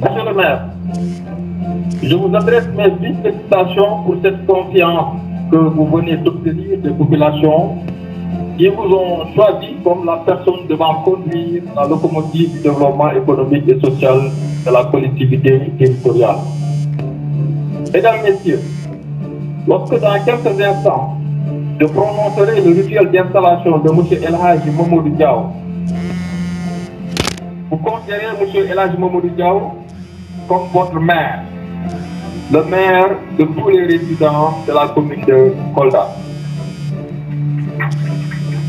Monsieur le maire, je vous adresse mes vives félicitations pour cette confiance que vous venez d'obtenir des populations qui vous ont choisi comme la personne devant conduire la locomotive du développement économique et social de la collectivité territoriale. Mesdames, Messieurs, lorsque dans quelques instants, je prononcerai le rituel d'installation de M. El Hadji Mamadou Diaw, vous considérez M. El Hadji Mamadou Diaw comme votre maire, le maire de tous les résidents de la commune de Kolda.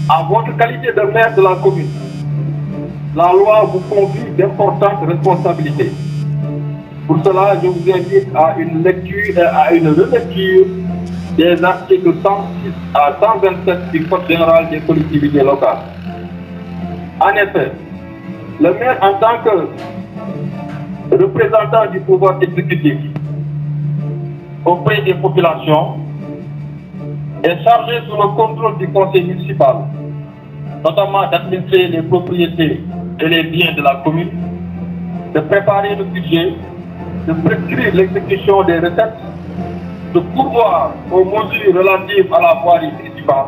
En votre qualité de maire de la commune, la loi vous confie d'importantes responsabilités. Pour cela, je vous invite à une lecture et à une relecture des articles 106 à 127 du Code général des collectivités locales. En effet, le maire, en tant que représentant du pouvoir exécutif auprès des populations, est chargé sous le contrôle du conseil municipal, notamment d'administrer les propriétés et les biens de la commune, de préparer le budget, de prescrire l'exécution des recettes, de pourvoir aux mesures relatives à la voirie municipale,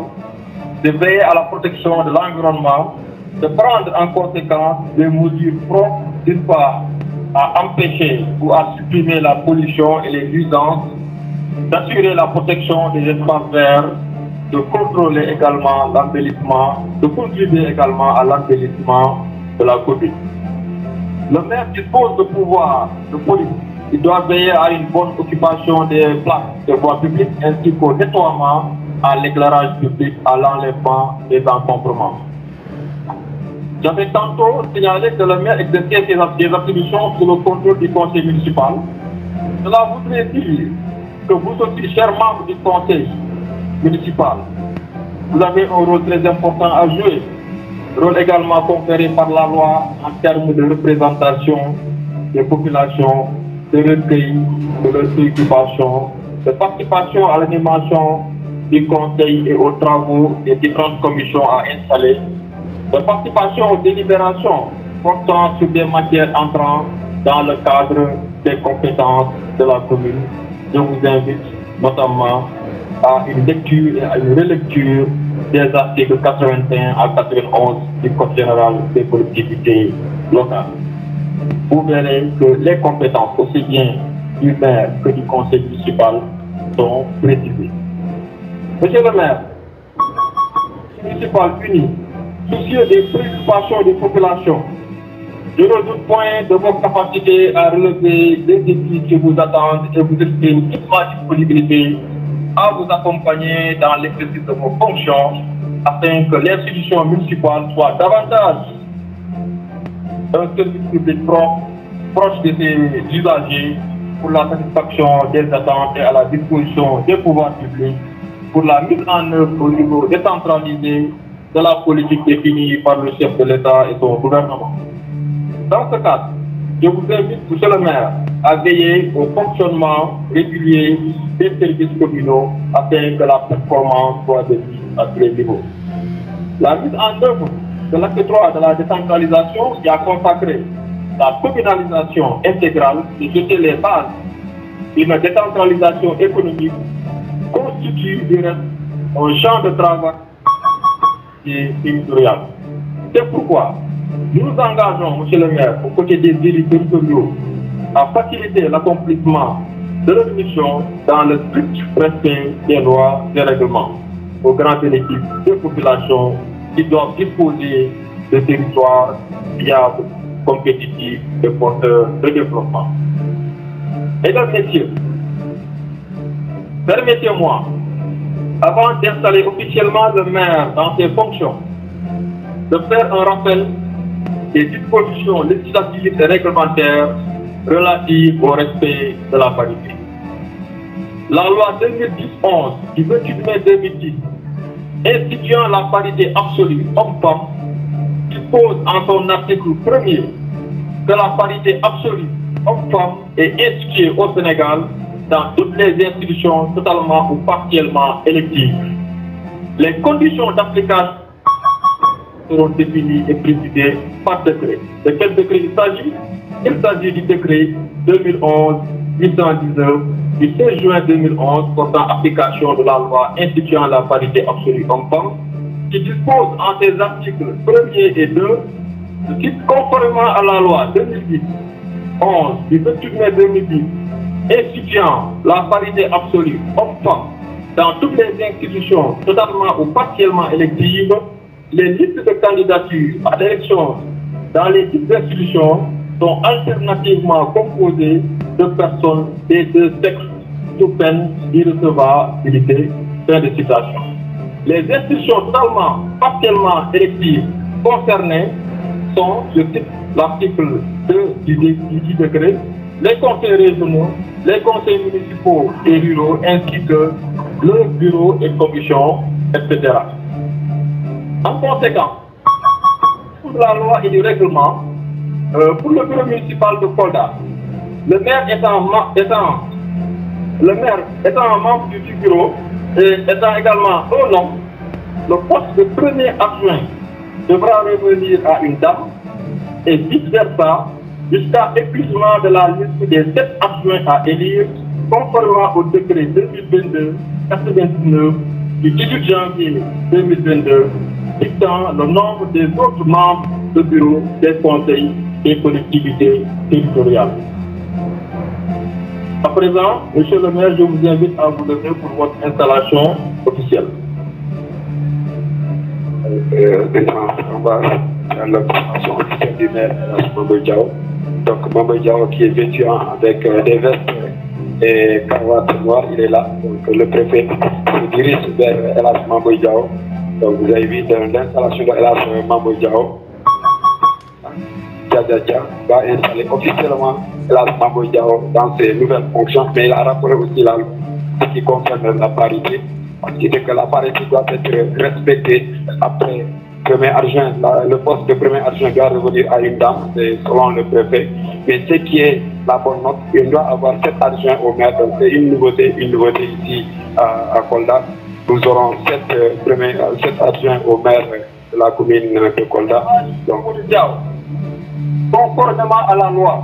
de veiller à la protection de l'environnement, de prendre en conséquence des mesures propres, d'une part, à empêcher ou à supprimer la pollution et les nuisances, d'assurer la protection des espaces verts, de contrôler également l'embellissement, de contribuer également à l'embellissement de la commune. Le maire dispose de pouvoirs de police. Il doit veiller à une bonne occupation des places de voies publiques ainsi qu'au nettoiement, à l'éclairage public, à l'enlèvement des encombrements. J'avais tantôt signalé que le maire exerçait ses attributions sous le contrôle du conseil municipal. Cela voudrait dire que vous aussi, chers membres du conseil municipal, vous avez un rôle très important à jouer, rôle également conféré par la loi en termes de représentation des populations, de recueil de leurs préoccupations, de participation à l'animation du conseil et aux travaux des différentes commissions à installer, de participation aux délibérations portant sur des matières entrant dans le cadre des compétences de la commune. Je vous invite notamment à une lecture et à une relecture des articles 81 à 91 du Code général des collectivités locales. Vous verrez que les compétences, aussi bien du maire que du conseil municipal, sont précisées. Monsieur le maire, le municipal uni, soucieux des préoccupations des populations, je ne doute point de vos capacités à relever les défis qui vous attendent et vous exprime toute ma disponibilité à vous accompagner dans l'exercice de vos fonctions afin que l'institution municipale soit davantage un service public proche de ses usagers pour la satisfaction des attentes et à la disposition des pouvoirs publics pour la mise en œuvre au niveau décentralisé de la politique définie par le chef de l'État et son gouvernement. Dans ce cadre, je vous invite, monsieur le maire, à veiller au fonctionnement régulier des services communaux afin que la performance soit de mise à tous les niveaux. La mise en œuvre de l'acte 3 de la décentralisation qui a consacré la communalisation intégrale et jeté les bases d'une décentralisation économique constitue du reste un champ de travail territorial. C'est pourquoi nous nous engageons, monsieur le maire, aux côtés des élus territoriaux, à faciliter l'accomplissement de leur mission dans le strict respect des lois et règlements, au grand bénéfice des populations qui doivent disposer de territoires viables, compétitifs et porteurs de développement. Mesdames, Messieurs, permettez-moi, avant d'installer officiellement le maire dans ses fonctions, de faire un rappel des dispositions législatives et réglementaires relatives au respect de la parité. La loi 2010-11 du 28 mai 2010 instituant la parité absolue homme-femme dispose en son article 1er que la parité absolue homme-femme est instituée au Sénégal dans toutes les institutions totalement ou partiellement électives. Les conditions d'application seront définies et précisées par décret. De quel décret il s'agit? Il s'agit du décret 2011-819 du 16 juin 2011 portant application de la loi instituant la parité absolue homme-femme, qui dispose en ses articles 1er et 2 conformément à la loi 2010-11 du 28 mai 2010 instituant la parité absolue homme-femme dans toutes les institutions totalement ou partiellement électives. Les listes de candidature à l'élection dans les types d'institutions sont alternativement composées de personnes des deux sexes sous peine d'irrecevabilité. Fin de citation. Les institutions totalement, partiellement électives concernées sont, je cite l'article 2 du décret, les conseils régionaux, les conseils municipaux et ruraux, ainsi que le bureau et commission, etc. En conséquence, pour la loi et du règlement, pour le bureau municipal de Kolda, le maire étant membre du bureau et étant également un homme, le poste de premier adjoint devra revenir à une dame et vice-versa jusqu'à épuisement de la liste des 7 adjoints à élire conformément au décret 2022-99 du 18 janvier 2022 fixant le nombre des autres membres de bureau des conseils des collectivités territoriales. À présent, Monsieur le maire, je vous invite à vous lever pour votre installation officielle. On va faire la présentation officielle du maire Mamboy Diao. Donc Mamboy Diao qui est vêtu avec des vestes et cravates noires, il est là. Donc le préfet se dirige vers Elas Mamboy Diao. Donc vous avez vu l'installation de Elas Mamboy Diao. Diadja va installer officiellement Elas Mamboy Diao dans ses nouvelles fonctions, mais il a rappelé aussi ce qui concerne la parité. Il dit que la parité doit être respectée après premier adjoint. Le poste de premier adjoint doit revenir à une dame, selon le préfet. Mais ce qui est la bonne note, il doit avoir 7 adjoints au maire. Donc c'est une nouveauté ici à Kolda. Nous aurons 7 adjoints au maire de la commune de Kolda. Donc, conformément à la loi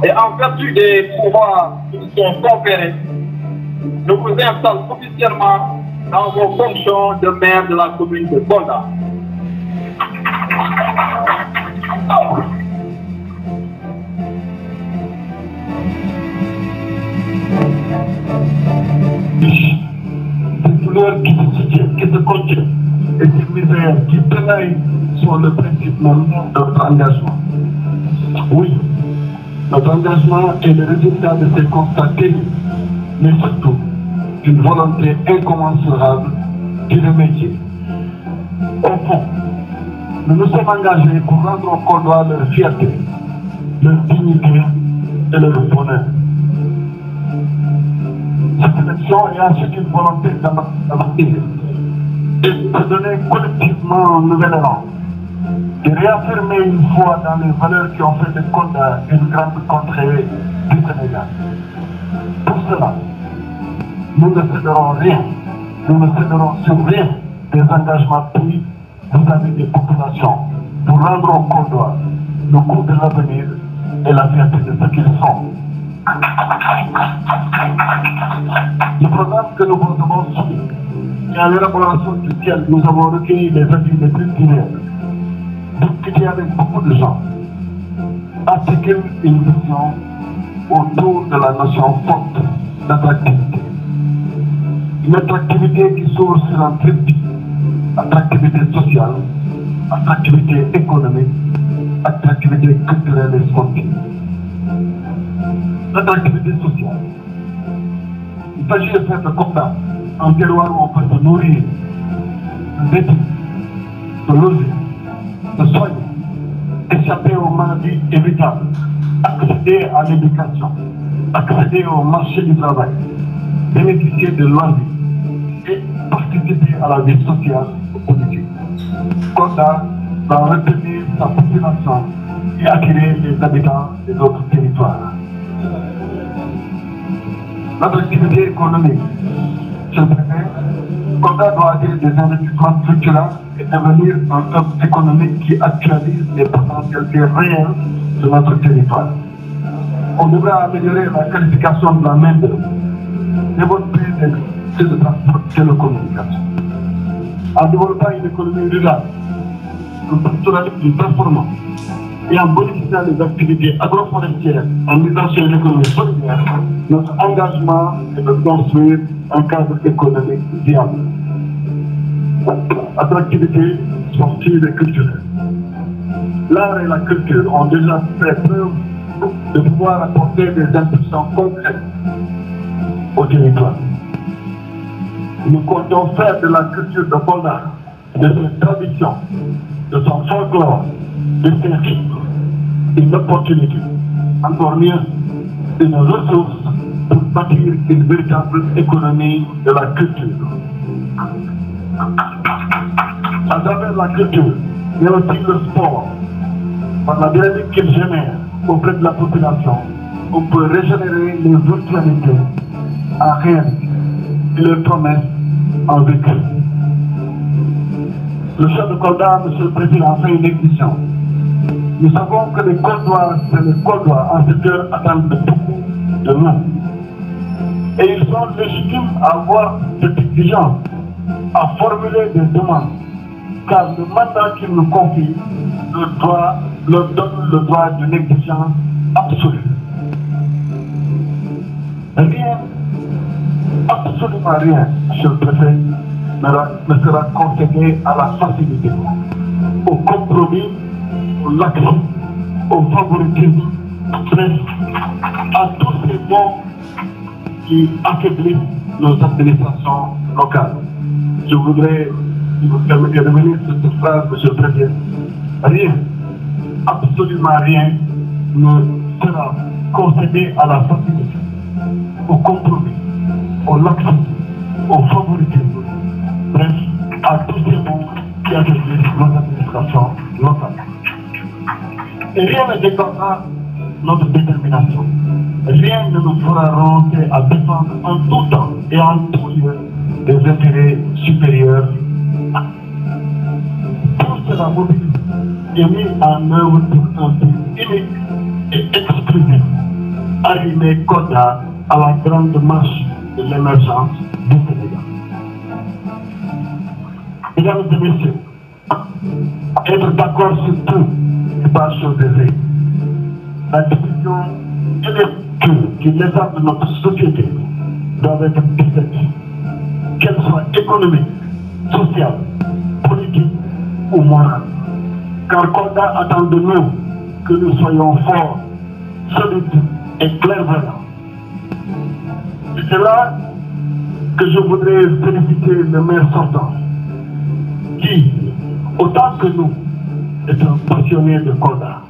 et en vertu des pouvoirs qui sont conférés, je vous installe officiellement dans vos fonctions de maire de la commune de Kolda. Des douleurs qui se soutiennent, qui se contiennent, et des misères qui tenaillent sur le principe même de notre engagement. Oui, notre engagement est le résultat de ces constats terribles, mais surtout d'une volonté incommensurable d'y remédier. Au fond, nous nous sommes engagés pour rendre aux Koldois leur fierté, leur dignité et leur bonheur. Cette élection est ensuite une volonté d'avancer et de donner collectivement un nouvel élan, de réaffirmer une foi dans les valeurs qui ont fait de Kolda une grande contrée du Sénégal. Pour cela, nous ne céderons rien, nous ne céderons sur rien des engagements pris vis-à-vis des populations pour rendre aux Koldois le goût de l'avenir et la fierté de ce qu'ils sont. Le programme que nous vous avons soumis et à l'élaboration duquel nous avons recueilli les avis les plus divers, discuté avec beaucoup de gens, articule une vision autour de la notion forte d'attractivité. Une attractivité qui s'ouvre sur un triptyque: attractivité sociale, attractivité économique, attractivité culturelle et sportive. L'attractivité sociale. Il s'agit de faire de Kolda un terroir où on peut se nourrir, se vêtir, se loger, se soigner, échapper aux maladies évitables, accéder à l'éducation, accéder au marché du travail, bénéficier de loisirs et participer à la vie sociale et politique. Kolda va retenir sa population et attirer les habitants des autres territoires. Notre activité économique, je le préfère, Kolda doit attirer des investissements structurants et devenir un hub économique qui actualise les potentialités réelles de notre territoire. On devra améliorer la qualification de la main-d'œuvre, développer des systèmes de transport et de communication. En développant une économie rurale, une performance, et en bonifiant les activités agroforestières, en misant sur l'économie solidaire, notre engagement est de construire un cadre économique viable. Attractivité sportive et culturelle. L'art et la culture ont déjà fait preuve de pouvoir apporter des impulsions concrètes au territoire. Nous comptons faire de la culture de Kolda, de ses traditions, de son folklore, de ses rythmes, une opportunité, encore mieux, une ressource pour bâtir une véritable économie de la culture. À travers la culture, mais aussi le sport, par la dynamique qu'il génère auprès de la population, on peut régénérer les virtualités en réalité et les promesses en vécu. Le chef de Kolda, M. le Président, fait une édition. Nous savons que les Koldois en secteur attendent beaucoup de nous. Et ils sont légitimes à avoir cette exigence, à formuler des demandes, car le mandat qu'ils nous confient leur donne le droit d'une exigence absolue. Rien, absolument rien, Monsieur le Préfet, ne sera concédé à la facilité, au compromis, au laxisme, au favoritisme, bref, à tous ces mots qui affaiblissent nos administrations locales. Je voudrais, si vous permettez de revenir sur cette phrase, Monsieur le Président, rien, absolument rien ne sera concédé à la facilité, au compromis, au laxisme, au favoritisme, bref, à tous ces mots qui affaiblissent nos administrations locales. Et rien ne déclenchera notre détermination. Rien ne nous fera renoncer à défendre en tout temps et en tout lieu des intérêts supérieurs. Tout cela mobilisé et mis en œuvre pour un but unique et exclusif, arrimer Kolda à la grande marche de l'émergence du Sénégal. Mesdames et messieurs, être d'accord sur tout n'est pas chose aisée. La division et les cultures qui lézardent notre société doivent être défaites, qu'elles soient économiques, sociales, politiques ou morales. Car Kolda attend de nous que nous soyons forts, solides et clairvoyants. C'est là que je voudrais féliciter le maire sortant, qui, autant que nous, est un passionné de Kolda.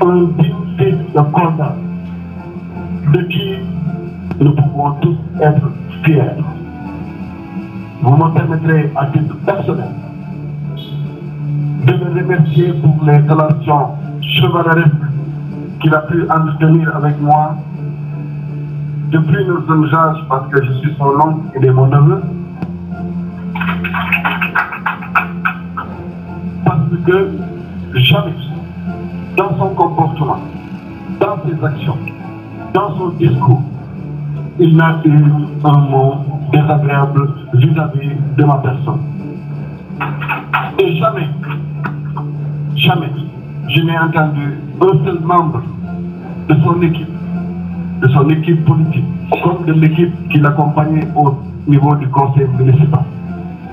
Un digne fils de Kolda, de qui nous pouvons tous être fiers. Vous me permettrez, à titre personnel, de le remercier pour les relations chevaleresques qu'il a pu entretenir avec moi depuis nos jeunes âges, parce que je suis son oncle, il est mon neveu. Parce que jamais, dans son comportement, dans ses actions, dans son discours, il n'a eu un mot désagréable vis-à-vis de ma personne. Et jamais, jamais, je n'ai entendu un seul membre de son équipe politique, comme de l'équipe qui l'accompagnait au niveau du conseil municipal,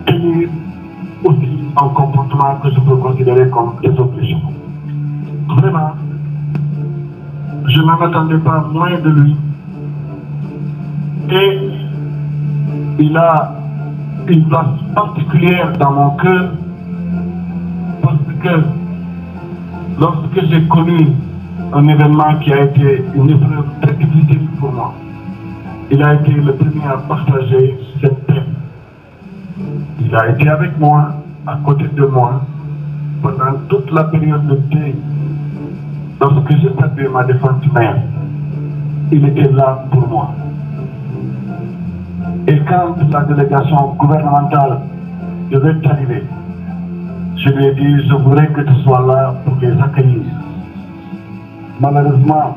tenir aussi un comportement que je peux considérer comme désobligeant. Vraiment, je n'en attendais pas moins de lui. Et il a une place particulière dans mon cœur, parce que lorsque j'ai connu un événement qui a été une épreuve très difficile pour moi, il a été le premier à partager cette peine. Il a été avec moi, à côté de moi, toute la période de deuil, lorsque j'ai perdu ma défunte mère, il était là pour moi. Et quand la délégation gouvernementale devait arriver, je lui ai dit, je voudrais que tu sois là pour les accueillir. Malheureusement,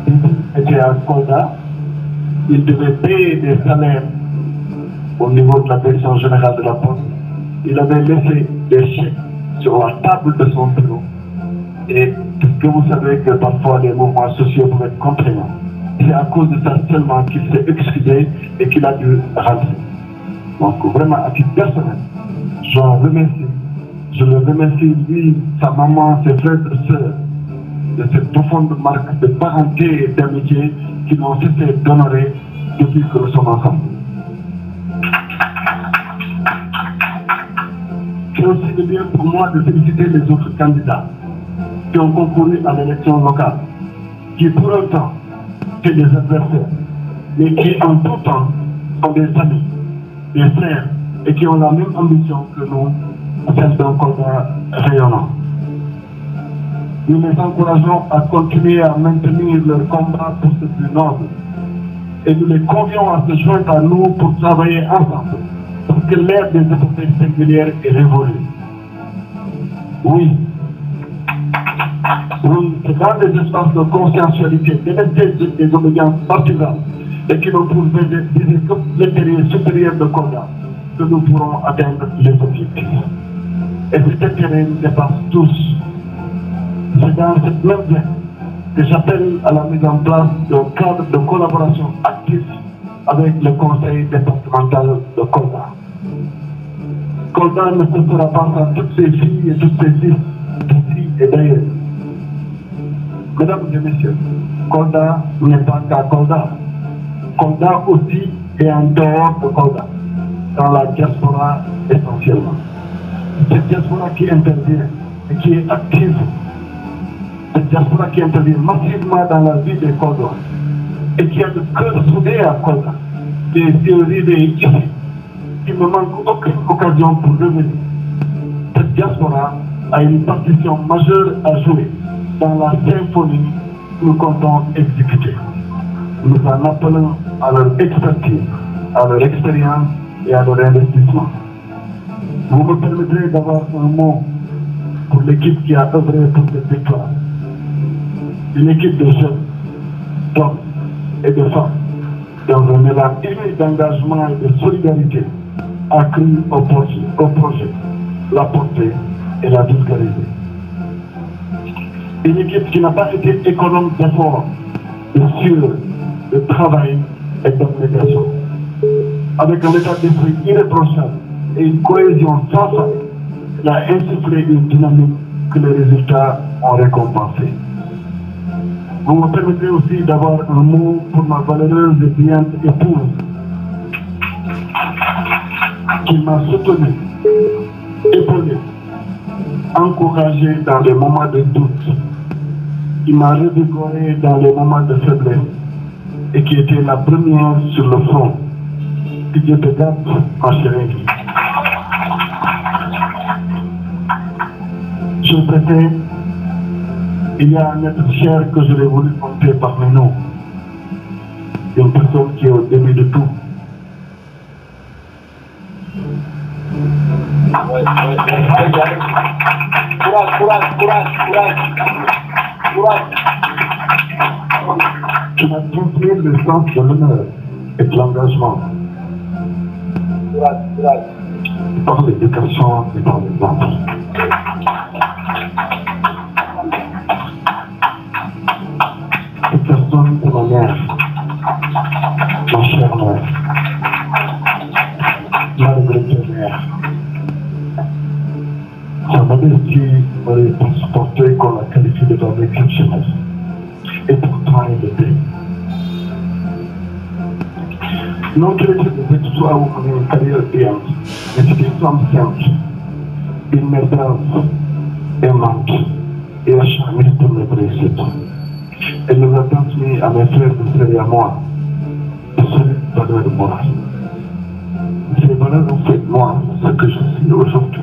il était à Kolda, il devait payer des salaires au niveau de la direction générale de la Poste. Il avait laissé des chèques sur la table de son bureau. Et que vous savez que parfois les mouvements sociaux peuvent être contraignants. C'est à cause de ça seulement qu'il s'est excusé et qu'il a dû rentrer. Donc vraiment, à titre personnel, je le remercie. Je le remercie, lui, sa maman, ses frères et sœurs, de cette profonde marque de parenté et d'amitié qui n'ont cessé d'honorer depuis que nous sommes ensemble. C'est aussi le bien pour moi de féliciter les autres candidats qui ont concouru à l'élection locale, qui pour autant c'est des adversaires, mais qui en tout temps sont des amis, des frères, et qui ont la même ambition que nous, celle d'un Kolda rayonnant. Nous les encourageons à continuer à maintenir leur combat pour ce plus noble, et nous les convions à se joindre à nous pour travailler ensemble, parce que l'ère des époques singulières est révolue. Oui, c'est dans des espaces de conscientialité, des obédiences partisanes, et qui nous pour viser l'intérêt supérieur de Kolda, que nous pourrons atteindre les objectifs. Et cet intérêt nous dépasse tous. C'est dans cette même veine que j'appelle à la mise en place d'un cadre de collaboration actif avec le conseil départemental de Kolda. Kolda ne se fera pas sans toutes ces filles et toutes ces fils d'ici et d'ailleurs. Mesdames et messieurs, Kolda n'est pas qu'à Kolda. Kolda aussi est en dehors de Kolda, dans la diaspora essentiellement. Cette diaspora qui intervient et qui est active, cette diaspora qui intervient massivement dans la vie des Koldois et qui a le cœur soudé à Kolda, des arrivés ici, qui ne manque aucune occasion pour revenir. Cette diaspora a une partition majeure à jouer dans la symphonie que nous comptons exécuter. Nous en appelons à leur expertise, à leur expérience et à leur investissement. Vous me permettrez d'avoir un mot pour l'équipe qui a œuvré pour cette victoire. Une équipe de jeunes, d'hommes et de femmes, dans un élan élevé d'engagement et de solidarité, accru au projet, la portée et la vulgariser. Une équipe qui n'a pas été économe d'efforts, de sueur, de travail et d'abnégation. Avec un état d'esprit irréprochable et une cohésion sans faille, elle a insufflé une dynamique que les résultats ont récompensée. Vous me permettrez aussi d'avoir un mot pour ma valeureuse et brillante épouse qui m'a soutenu, épaulé, encouragé dans les moments de doute, qui m'a revigoré dans les moments de faiblesse et qui était la première sur le front. Que Dieu te garde, ma chérie. Je préfère, il y a un être cher que j'aurais voulu compter parmi nous. Une personne qui est au début de tout. Courage. Tu m'as transmis le sens de l'honneur et de l'engagement. Par l'éducation et par l'exemple. Cette personne est ma mère, ma chère mère, ma regrettée mère. Sa modestie m'aurait supporté qu'on la qualifie de femme exceptionnelle. Et pourtant, elle était. Non que les soit une carrière brillante, mais c'est une femme simple, une mère brave, aimante et acharnée pour mes réussites. Elle nous a transmis à mes frères et à moi de solides valeurs morales. Ces valeurs ont fait de moi ce que je suis aujourd'hui.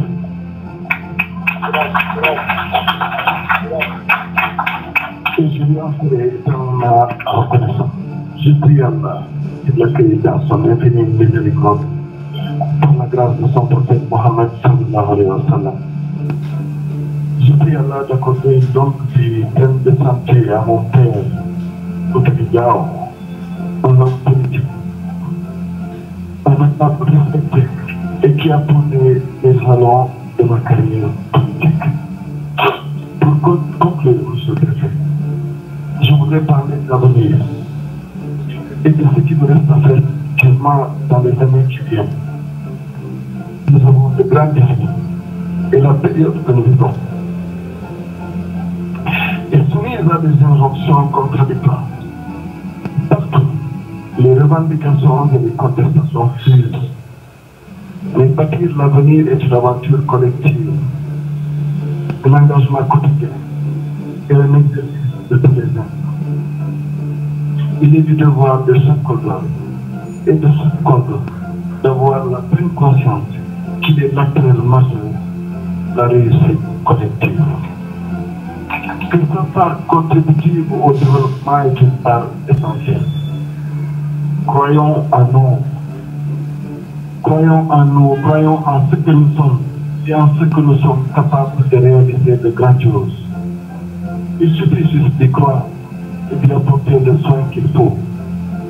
Et je lui en serai éternellement reconnaissant. Je prie Allah de l'accueillir dans son infinie miséricorde par la grâce de son prophète Mohammed sallallahu alayhi wa sallam. Je prie Allah d'accorder une longue vie pleine de santé à mon père, Oudri Diao, un homme politique, un homme respecté et qui a tourné les jalons de ma carrière politique. Pour conclure, monsieur le préfet, je voudrais parler de l'avenir et de ce qui me reste à faire actuellement dans les années qui viennent. Nous avons de grands défis et la période que nous vivons est soumise à des injonctions contradictoires. Partout, les revendications et les contestations fusent. Mais bâtir l'avenir est une aventure collective, un engagement quotidien et un exercice de tous les instants. Il est du devoir de chaque Congolais et de chaque Congolais d'avoir la pleine conscience qu'il est l'acteur majeur de la réussite collective. Que sa part contributive au développement est une part essentielle. Croyons en nous. Croyons en nous, croyons en ce que nous sommes et en ce que nous sommes capables de réaliser de grandes choses. Il suffit juste d'y croire et d'y apporter le soin qu'il faut.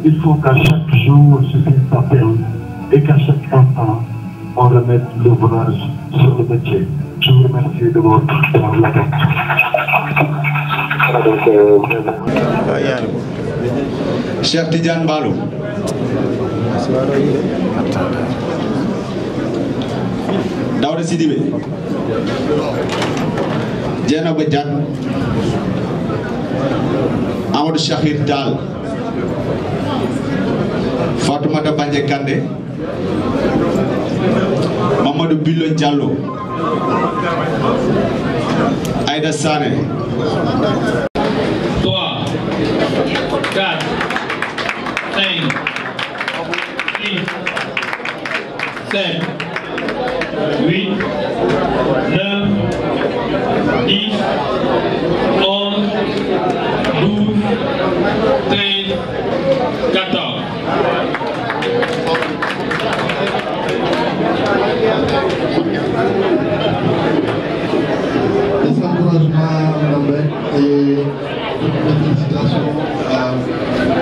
Il faut qu'à chaque jour suffise sa peine et qu'à chaque instant, on remette l'ouvrage sur le métier. Je vous remercie de votre attention. Cheikh Tidiane Ballo. Daouda Sidibé. Dieynaba Diack. Amadou Chahir Tall. Fatoumata Bandje Kandé. Mamadou Bilo Diallo. Aïda Sané. 3, 4, 5, 6, 7, 8, 9, 10, 11, 12, 13, 14. Les encouragements, Lambert, et félicitations à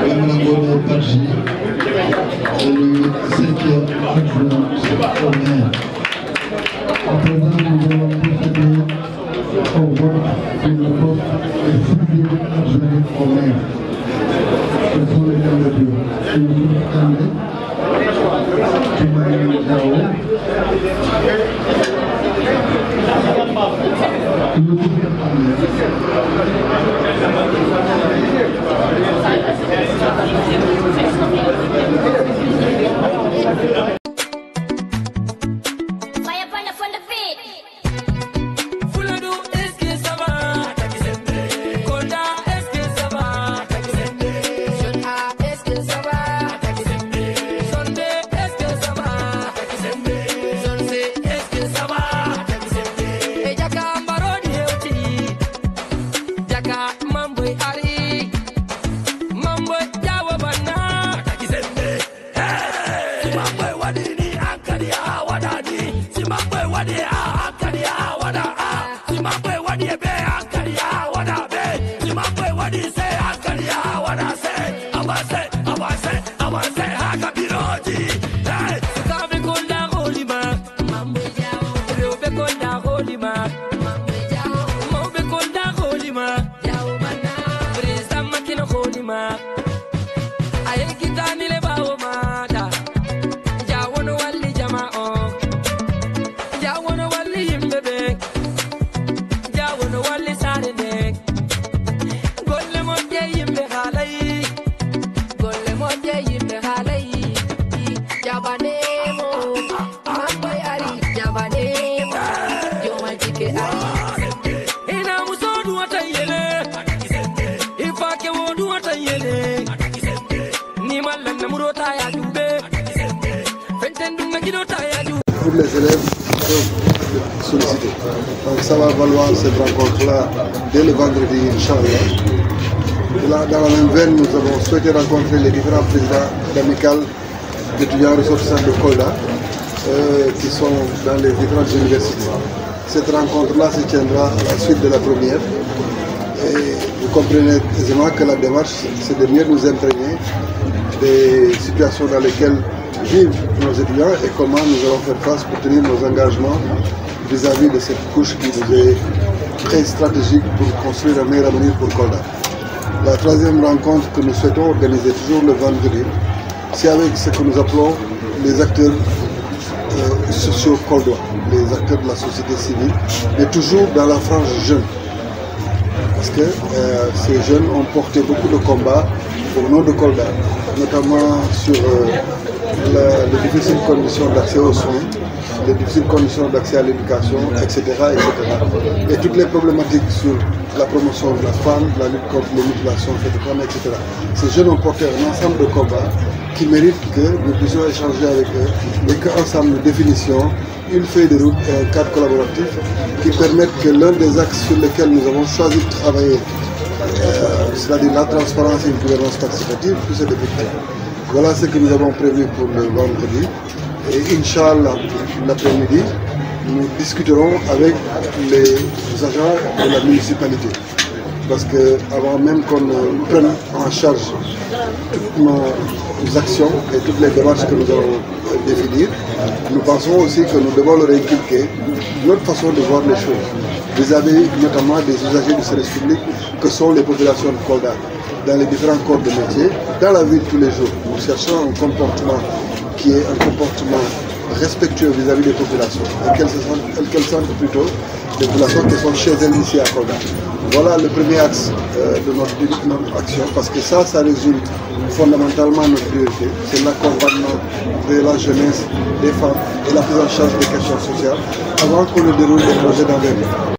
Mme Badji, le 5e adjoint au maire. À présent, nous allons procéder au vote sur le poste de 6e adjoint au maire. Ce sont les candidatures. Youssouf Kandé, Soumaïla Diao, Saturday. ça va valoir cette rencontre-là dès le vendredi, Inch'Allah. Dans la même veine, nous avons souhaité rencontrer les différents présidents d'amicales d'étudiants ressortissants de Kolda qui sont dans les différentes universités. Cette rencontre-là se tiendra à la suite de la première. Et vous comprenez aisément que la démarche, c'est de mieux nous imprégner des situations dans lesquelles vivent nos étudiants et comment nous allons faire face pour tenir nos engagements vis-à-vis de cette couche qui nous est très stratégique pour construire un meilleur avenir pour Kolda. La troisième rencontre que nous souhaitons organiser toujours le vendredi, c'est avec ce que nous appelons les acteurs sociaux coldois, les acteurs de la société civile, mais toujours dans la frange jeune. Parce que ces jeunes ont porté beaucoup de combats au nom de Kolda, notamment sur les difficiles conditions d'accès aux soins, les difficiles conditions d'accès à l'éducation, etc., etc. Et toutes les problématiques sur la promotion de la femme, la lutte contre les mutilations faites aux femmes, etc. Ces jeunes ont porté un ensemble de combats qui méritent que nous puissions échanger avec eux et qu'ensemble nous définissions une feuille de route et un cadre collaboratif qui permettent que l'un des axes sur lesquels nous avons choisi de travailler, c'est-à-dire la transparence et une gouvernance participative, puisse être effectuée. Voilà ce que nous avons prévu pour le vendredi. Et Inch'Allah, l'après-midi, nous discuterons avec les agents de la municipalité. Parce qu'avant même qu'on prenne en charge toutes nos actions et toutes les démarches que nous allons définir, nous pensons aussi que nous devons leur inculquer notre façon de voir les choses, vis-à-vis notamment des usagers du service public que sont les populations de Kolda, dans les différents corps de métier, dans la vie de tous les jours. Nous cherchons un comportement qui est un comportement respectueux vis-à-vis des populations, et qu'elles sentent plutôt les populations qui sont chez elles ici à Kolda. Voilà le premier axe de notre action, parce que ça résume fondamentalement notre priorité. C'est l'accompagnement de la jeunesse, des femmes et la prise en charge des questions sociales avant qu'on ne déroule des projets d'envergure.